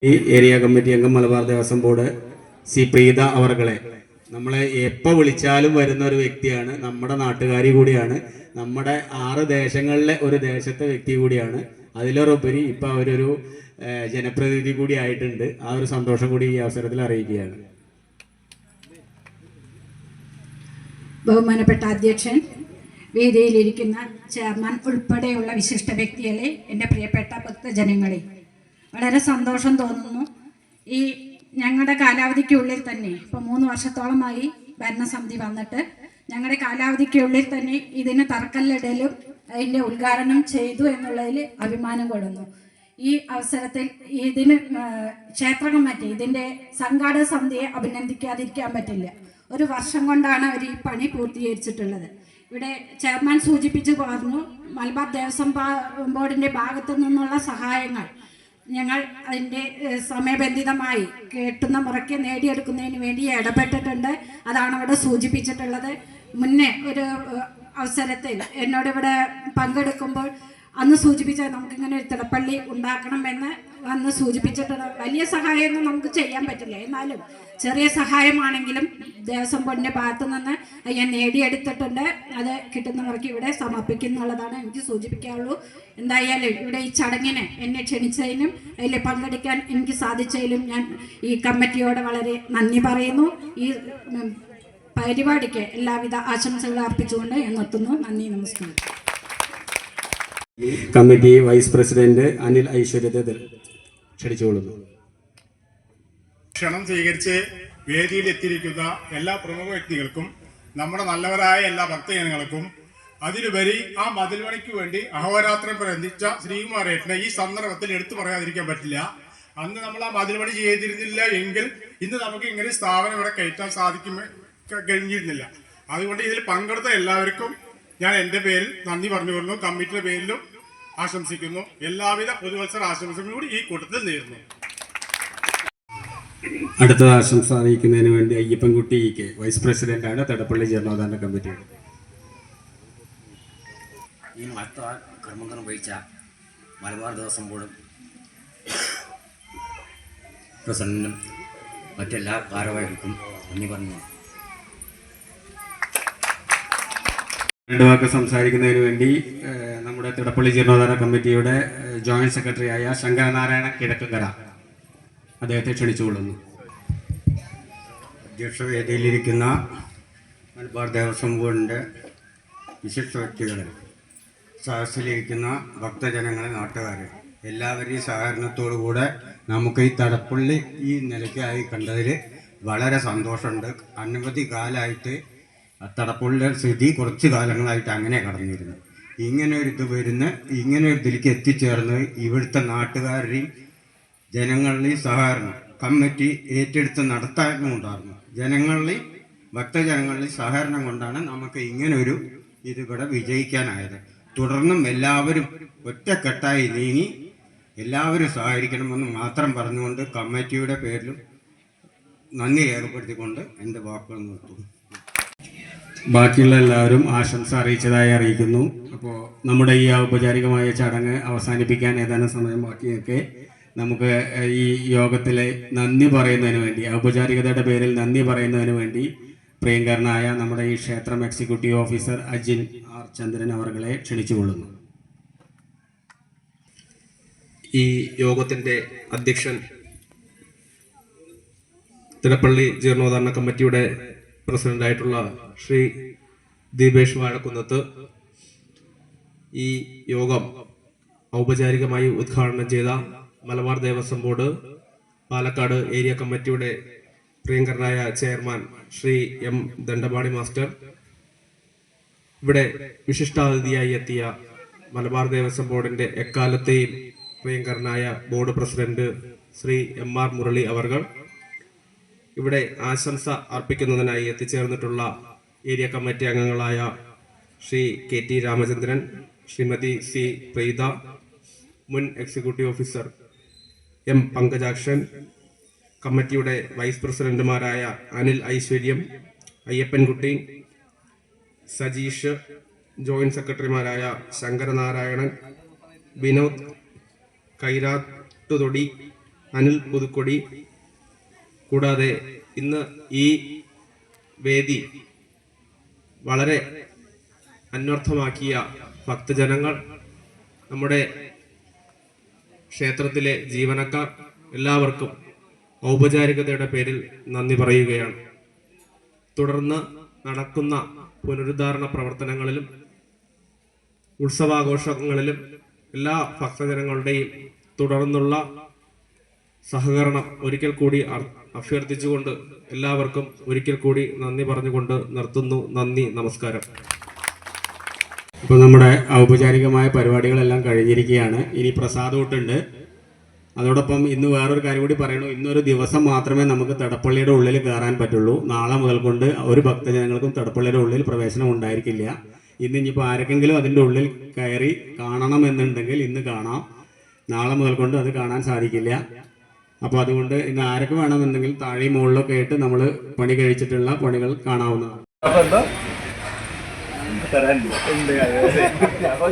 ഈ area committee അംഗം Malabar Devaswom board C Preetha അവർകളെ നമ്മളെ എപ്പോൾ വിളിച്ചാലും വരുന്ന ഒരു വ്യക്തിയാണ്. നമ്മുടെ നാട്ടുകാരി കൂടിയാണ്. നമ്മുടെ 6 ദേശങ്ങളിലെ ഒരു ദേശത്തെ വ്യക്തി കൂടിയാണ്. അതിലൊരുപരി ഇപ്പം അവരൊരു ജനപ്രതിനിധി കൂടി ആയിട്ടുണ്ട്. ആ ഒരു സന്തോഷം കൂടി ഈ അവസരത്തിൽ അറിയിക്കുകയാണ്. ബഹുമാനപ്പെട്ട അധ്യക്ഷൻ, വേദിയിലിരിക്കുന്ന ചെയർമാൻ ഉൾപ്പെടെയുള്ള വിശിഷ്ട വ്യക്തികളെ, എൻ്റെ പ്രിയപ്പെട്ട ഭക്തജനങ്ങളെ, വളരെ സന്തോഷം തോന്നുന്നു. ഈ ഞങ്ങളുടെ കാലാവധിക്കുള്ളിൽ തന്നെ ഇപ്പോൾ 3 വർഷത്തോളമായി ഭരണസമിതി വന്നിട്ട് ഞങ്ങളുടെ കാലാവധിക്കുള്ളിൽ തന്നെ ഇതിന് തറക്കല്ലിടലും അതിൻ്റെ ഉദ്ഘാടനം ചെയ്തു എന്നുള്ളതിൽ അഭിമാനം കൊള്ളുന്നു. ഈ അവസരത്തിൽ ഇതിന് ക്ഷേത്ര കമ്മിറ്റി, ഇതിൻ്റെ സംഘാടക സമിതിയെ അഭിനന്ദിക്കാതിരിക്കാൻ പറ്റില്ല. 1 വർഷം കൊണ്ടാണ് അവർ ഈ പണി പൂർത്തീകരിച്ചിട്ടുള്ളത്. ഇവിടെ ചെയർമാൻ സൂചിപ്പിച്ചു പറഞ്ഞു, മലബാർ ദേവസ്വം ബോർഡിൻ്റെ ഭാഗത്തു നിന്നുള്ള സഹായങ്ങൾ ഞങ്ങൾ അതിൻ്റെ സമയബന്ധിതമായി കേട്ടുന്ന മുറയ്ക്ക് നേടിയെടുക്കുന്നതിന് വേണ്ടി ഇടപെട്ടിട്ടുണ്ട്. അതാണ് അവിടെ സൂചിപ്പിച്ചിട്ടുള്ളത്. മുന്നേ ഒരു അവസരത്തിൽ എന്നോടിവിടെ പങ്കെടുക്കുമ്പോൾ അന്ന് സൂചിപ്പിച്ച നമുക്കിങ്ങനെ ഒരു തിടപ്പള്ളി ഉണ്ടാക്കണമെന്ന് അന്ന് സൂചിപ്പിച്ചിട്ടുണ്ട്. വലിയ സഹായമൊന്നും നമുക്ക് ചെയ്യാൻ പറ്റില്ല, എന്നാലും ചെറിയ സഹായമാണെങ്കിലും ദേവസ്വം ബോർഡിൻ്റെ ഭാഗത്തു നിന്ന് ഞാൻ നേടിയെടുത്തിട്ടുണ്ട്. അത് കിട്ടുന്ന മുറയ്ക്ക് ഇവിടെ സമർപ്പിക്കുന്നുള്ളതാണ് എനിക്ക് സൂചിപ്പിക്കാനുള്ളൂ. എന്തായാലും ഇവിടെ ഈ ചടങ്ങിന് എന്നെ ക്ഷണിച്ചതിനും അതിൽ പങ്കെടുക്കാൻ എനിക്ക് സാധിച്ചതിലും ഞാൻ ഈ കമ്മിറ്റിയോട് വളരെ നന്ദി പറയുന്നു. ഈ പരിപാടിക്ക് എല്ലാവിധ ആശംസകളും അർപ്പിച്ചുകൊണ്ട് ഞാൻ നിർത്തുന്നു. നന്ദി, നമസ്കാരം. കമ്മിറ്റി വൈസ് പ്രസിഡന്റ് അനിൽ ഐശ്വര്യത്തെ ക്ഷണിച്ചുകൊള്ളുന്നു. ക്ഷണം സ്വീകരിച്ച് വേദിയിൽ എത്തിയിരിക്കുന്ന എല്ലാ പ്രമുഖ വ്യക്തികൾക്കും, നമ്മുടെ നല്ലവരായ എല്ലാ ഭക്തജനങ്ങൾക്കും, അതിലുപരി ആ മതിൽപണിക്ക് വേണ്ടി അഹോരാത്രം പ്രയത്നിച്ച ശ്രീകുമാരേട്ടനെ ഈ സന്ദർഭത്തിൽ എടുത്തു പറയാതിരിക്കാൻ പറ്റില്ല. അന്ന് നമ്മൾ ആ മതിൽപണി ചെയ്തിരുന്നില്ല എങ്കിൽ ഇന്ന് നമുക്ക് ഇങ്ങനെ സ്ഥാപനം ഇവിടെ കയറ്റാൻ കഴിഞ്ഞിരുന്നില്ല. അതുകൊണ്ട് ഇതിൽ പങ്കെടുത്ത എല്ലാവർക്കും ഞാൻ എൻ്റെ പേരിൽ നന്ദി പറഞ്ഞുകൊള്ളുന്നു. കമ്മിറ്റിയുടെ പേരിലും ആശംസിക്കുന്നു. എല്ലാവിധ പുതുവത്സര ആശംസകളും കൂടി ഈ കൂട്ടത്തിൽ നേരുന്നു. അടുത്ത ആശംസ അറിയിക്കുന്നതിന് വേണ്ടി അയ്യപ്പൻകുട്ടി കെ, വൈസ് പ്രസിഡന്റാണ്, തടപ്പള്ളി ജീർണോദ്ധാരണ കമ്മിറ്റിയുടെ. ഈ മഹത്താ കർമ്മം നിർവഹിച്ച മലബാർ ദേവസ്വം ബോർഡും പ്രസിഡന്റിനും മറ്റെല്ലാ ഭാരവാഹികൾക്കും നന്ദി പറഞ്ഞു. 2 വാക്ക് സംസാരിക്കുന്നതിന് വേണ്ടി നമ്മുടെ തിടപ്പള്ളി ജീർണോദ്ധാരണ കമ്മിറ്റിയുടെ ജോയിന്റ് സെക്രട്ടറിയായ ശങ്കരനാരായണ കിഴക്കങ്കര അദ്ദേഹത്തെ ക്ഷണിച്ചുകൊള്ളുന്നു. അധ്യക്ഷ വേദിയിലിരിക്കുന്ന മലബാർ ദേവസ്വം ബോർഡിൻ്റെ വിശിഷ്ട വ്യക്തികൾ, സദസ്സിലിരിക്കുന്ന ഭക്തജനങ്ങളെ, നാട്ടുകാരെ, എല്ലാവരുടെയും സഹകരണത്തോടുകൂടെ നമുക്ക് ഈ തടപ്പള്ളി ഈ നിലയ്ക്കായി കണ്ടതിൽ വളരെ സന്തോഷമുണ്ട്. അനവധി കാലമായിട്ട് തടപ്പള്ളിയുടെ സ്ഥിതി കുറച്ച് കാലങ്ങളായിട്ട് അങ്ങനെ കടന്നിരുന്നു. ഇങ്ങനെ ഒരു ഇതിലേക്ക് എത്തിച്ചേർന്ന് ഇവിടുത്തെ നാട്ടുകാരുടെയും ജനങ്ങളുടെയും സഹകരണം കമ്മിറ്റി ഏറ്റെടുത്ത് നടത്താനുണ്ടായിരുന്നു. ജനങ്ങളുടെയും ഭക്തജനങ്ങളുടെയും സഹകരണം കൊണ്ടാണ് നമുക്ക് ഇങ്ങനൊരു ഇതിവിടെ വിജയിക്കാനായത്. തുടർന്നും എല്ലാവരും ഒറ്റക്കെട്ടായി നീങ്ങി എല്ലാവരും സഹകരിക്കണമെന്ന് മാത്രം പറഞ്ഞുകൊണ്ട് കമ്മിറ്റിയുടെ പേരിലും നന്ദി രേഖപ്പെടുത്തിക്കൊണ്ട് എൻ്റെ വാക്കുകൾ നിർത്തുന്നു. ബാക്കിയുള്ള എല്ലാവരും ആശംസ അറിയിച്ചതായി അറിയിക്കുന്നു. അപ്പോൾ നമ്മുടെ ഈ ഔപചാരികമായ ചടങ്ങ് അവസാനിപ്പിക്കാൻ ഏതാനും സമയം ബാക്കിയൊക്കെ നമുക്ക് ഈ യോഗത്തിലെ നന്ദി പറയുന്നതിന് വേണ്ടി, ഔപചാരികതയുടെ പേരിൽ നന്ദി പറയുന്നതിന് വേണ്ടി പ്രിയങ്കരനായ നമ്മുടെ ഈ ക്ഷേത്രം എക്സിക്യൂട്ടീവ് ഓഫീസർ അജിൻ ആർ ചന്ദ്രൻ അവർകളെ ക്ഷണിച്ചുകൊള്ളുന്നു. ഈ യോഗത്തിൻ്റെ അധ്യക്ഷൻ തിടപ്പള്ളി ജീർണോദ്ധാരണ കമ്മിറ്റിയുടെ പ്രസിഡന്റായിട്ടുള്ള ശ്രീ ദീപേഷ് വാഴക്കുന്നത്ത് ഈ യോഗം ഔപചാരികമായി ഉദ്ഘാടനം ചെയ്ത മലബാർ ദേവസ്വം ബോർഡ് പാലക്കാട് ഏരിയ കമ്മിറ്റിയുടെ പ്രിയങ്കരനായ chairman Shri M Dandapani master, ഇവിടെ വിശിഷ്ടാതിഥിയായി എത്തിയ മലബാർ ദേവസ്വം ബോർഡിന്റെ എക്കാലത്തെയും പ്രിയങ്കരനായ board president Shri M R Murali അവർകൾ, ഇവിടെ ആശംസ അർപ്പിക്കുന്നതിനായി എത്തിച്ചേർന്നിട്ടുള്ള ഏരിയ കമ്മിറ്റി അംഗങ്ങളായ Shri K T Ramachandran, Shrimati C Preetha, മുൻ എക്സിക്യൂട്ടീവ് ഓഫീസർ എം പങ്കജാക്ഷൻ, കമ്മിറ്റിയുടെ വൈസ് പ്രസിഡന്റുമാരായ അനിൽ ഐശ്വര്യം, അയ്യപ്പൻകുട്ടി, സജീഷ്, ജോയിന്റ് സെക്രട്ടറിമാരായ ശങ്കരനാരായണൻ, വിനോദ്, കൈരാട്ടുതൊടി, അനിൽ പുതുക്കൊടി, കൂടാതെ ഇന്ന് ഈ വേദി വളരെ അന്വർത്ഥമാക്കിയ ഭക്തജനങ്ങൾ, നമ്മുടെ ക്ഷേത്രത്തിലെ ജീവനക്കാർ, എല്ലാവർക്കും ഔപചാരികതയുടെ പേരിൽ നന്ദി പറയുകയാണ്. തുടർന്ന് നടക്കുന്ന പുനരുദ്ധാരണ പ്രവർത്തനങ്ങളിലും ഉത്സവാഘോഷങ്ങളിലും എല്ലാ ഭക്തജനങ്ങളുടെയും തുടർന്നുള്ള സഹകരണം ഒരിക്കൽ കൂടി അഭ്യർത്ഥിച്ചുകൊണ്ട് എല്ലാവർക്കും ഒരിക്കൽ കൂടി നന്ദി പറഞ്ഞുകൊണ്ട് നിർത്തുന്നു. നന്ദി, നമസ്കാരം. ഇപ്പോൾ നമ്മുടെ ഔപചാരികമായ പരിപാടികളെല്ലാം കഴിഞ്ഞിരിക്കുകയാണ്. ഇനി പ്രസാദൂട്ടുണ്ട്. അതോടൊപ്പം ഇന്ന് വേറൊരു കാര്യം കൂടി പറയണു. ഇന്നൊരു ദിവസം മാത്രമേ നമുക്ക് തടപ്പള്ളിയുടെ ഉള്ളിൽ കയറാൻ പറ്റുള്ളൂ. നാളെ മുതൽ കൊണ്ട് ഒരു ഭക്തജനങ്ങൾക്കും തടപ്പള്ളിയുടെ ഉള്ളിൽ പ്രവേശനം ഉണ്ടായിരിക്കില്ല. ഇന്ന് ഇനിയിപ്പോൾ ആർക്കെങ്കിലും അതിൻ്റെ ഉള്ളിൽ കയറി കാണണമെന്നുണ്ടെങ്കിൽ ഇന്ന് കാണാം. നാളെ മുതൽ കൊണ്ട് അത് കാണാൻ സാധിക്കില്ല. അപ്പോൾ അതുകൊണ്ട് ഇന്ന് ആരൊക്കെ വേണമെന്നുണ്ടെങ്കിൽ താഴെയും മുകളിലൊക്കെ ആയിട്ട് നമ്മൾ പണി കഴിച്ചിട്ടുള്ള പണികൾ കാണാവുന്നതാണ്.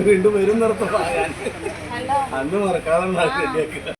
വീണ്ടും വരും നിർത്തം അന്ന് മറക്കാതെ